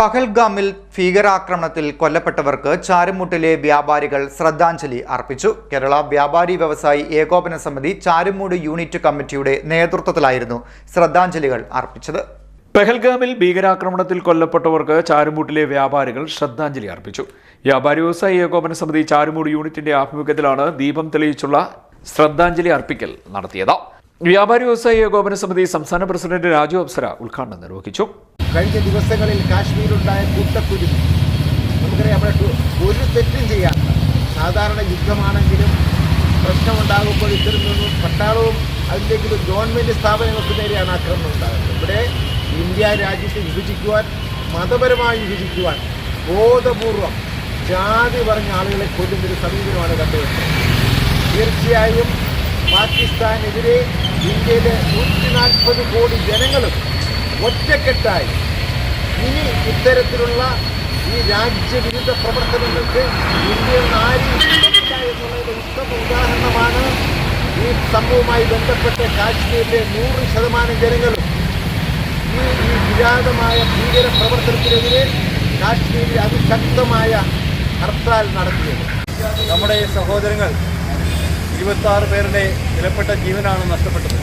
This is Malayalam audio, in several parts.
പഹൽഗാമിൽ ഭീകരാക്രമണത്തിൽ കൊല്ലപ്പെട്ടവർക്ക് ചാരുമൂട്ടിലെ വ്യാപാരികൾ ശ്രദ്ധാഞ്ജലി അർപ്പിച്ചു. കേരള വ്യാപാരി വ്യവസായി ഏകോപന സമിതി ചാരുമൂട് യൂണിറ്റ് കമ്മിറ്റിയുടെ നേതൃത്വത്തിലായിരുന്നു ശ്രദ്ധാഞ്ജലികൾ അർപ്പിച്ചത്. പഹൽഗാമിൽ ഭീകരാക്രമണത്തിൽ കൊല്ലപ്പെട്ടവർക്ക് ചാരുമൂട്ടിലെ വ്യാപാരികൾ ശ്രദ്ധാഞ്ജലി അർപ്പിച്ചു. വ്യാപാരി വ്യവസായി ഏകോപന സമിതി ചാരുമൂട് യൂണിറ്റിന്റെ ആഭിമുഖ്യത്തിലാണ് ദീപം തെളിയിച്ചുള്ള ശ്രദ്ധാഞ്ജലി അർപ്പിക്കൽ നടത്തിയത്. വ്യാപാരി വ്യവസായി ഏകോപന സമിതി സംസ്ഥാന പ്രസിഡന്റ് രാജു അപ്സര ഉദ്ഘാടനം നിർവഹിച്ചു. കഴിഞ്ഞ ദിവസങ്ങളിൽ കാശ്മീരിലുണ്ടായ കൂട്ടക്കുരുതി നമുക്കറിയാം. അവിടെ ഒരു തെറ്റും ചെയ്യാത്ത സാധാരണ യുദ്ധമാണെങ്കിലും പ്രശ്നമുണ്ടാകുമ്പോൾ ഇത്തരം നിന്നും പട്ടാളവും അതിലേക്കും ഗവൺമെൻറ് സ്ഥാപനങ്ങൾക്ക് നേരെയാണ് ആക്രമണം ഉണ്ടാകുന്നത്. ഇവിടെ ഇന്ത്യ രാജ്യത്തെ വിഭജിക്കുവാൻ, മതപരമായി വിഭജിക്കുവാൻ ബോധപൂർവം ജാതി പറഞ്ഞ ആളുകളെ കൊല്ലുന്നൊരു സമീപനമാണ് കണ്ടുവരുന്നത്. തീർച്ചയായും പാകിസ്ഥാനെതിരെ ഇന്ത്യയിലെ 140 കോടി ജനങ്ങളും ഒറ്റക്കെട്ടായി ഇനി ഇത്തരത്തിലുള്ള ഈ രാജ്യവിരുദ്ധ പ്രവർത്തനങ്ങൾക്ക് ഇന്ത്യയിൽ ആരില്ല എന്നുള്ളതിൻ്റെ ഉത്തമ ഉദാഹരണമാണ് ഈ സംഭവവുമായി ബന്ധപ്പെട്ട് കാശ്മീരിലെ 100% ജനങ്ങളും ഈ വിരാതമായ ഭീകര പ്രവർത്തനത്തിനെതിരെ കാശ്മീരിൽ അതിശക്തമായ ഹർത്താൽ നടത്തിയത്. നമ്മുടെ സഹോദരങ്ങൾ 26 പേരുടെ വിലപ്പെട്ട ജീവനാണ് നഷ്ടപ്പെട്ടത്.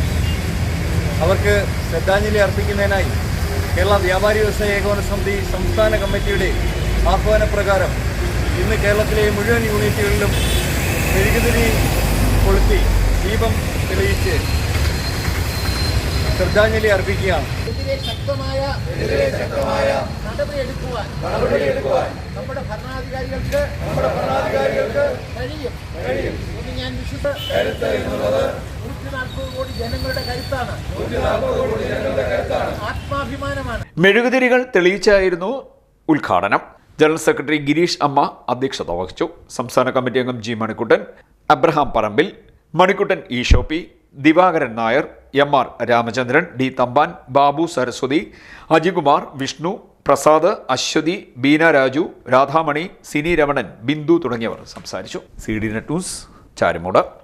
അവർക്ക് ശ്രദ്ധാഞ്ജലി അർപ്പിക്കുന്നതിനായി കേരള വ്യാപാരി വ്യവസായ ഏകോപന സമിതി സംസ്ഥാന കമ്മിറ്റിയുടെ ആഹ്വാനപ്രകാരം ഇന്ന് കേരളത്തിലെ മുഴുവൻ യൂണിറ്റുകളിലും മെഴുകുതിരി കൊളുത്തി ദീപം തെളിയിച്ച് ശ്രദ്ധാഞ്ജലി അർപ്പിക്കുകയാണ്. ശക്തമായ നടപടിയെടുക്കുവാൻ നമ്മുടെ ഭരണാധികാരികൾക്ക് കഴിയും എന്ന് ഞാൻ വിശ്വസിക്കുന്നു. 140 കോടി ജനങ്ങളുടെ കരുത്താണ്, ആത്മാഭിമാനമാണ്. മെഴുകുതിരികൾ തെളിയിച്ചായിരുന്നു ഉദ്ഘാടനം. ജനറൽ സെക്രട്ടറി ഗിരീഷ് അമ്മ അധ്യക്ഷത വഹിച്ചു. സംസ്ഥാന കമ്മിറ്റി അംഗം ജി മണിക്കുട്ടൻ, അബ്രഹാം പറമ്പിൽ, മണിക്കുട്ടൻ ഈശോപ്പി, ദിവാകരൻ നായർ, എം.ആർ. രാമചന്ദ്രൻ, ഡി തമ്പാൻ, ബാബു സരസ്വതി, അജികുമാർ, വിഷ്ണു, പ്രസാദ്, അശ്വതി, ബീന രാജു, രാധാമണി, സിനി രമണൻ, ബിന്ദു തുടങ്ങിയവർ സംസാരിച്ചു. CDNet news, Charummood.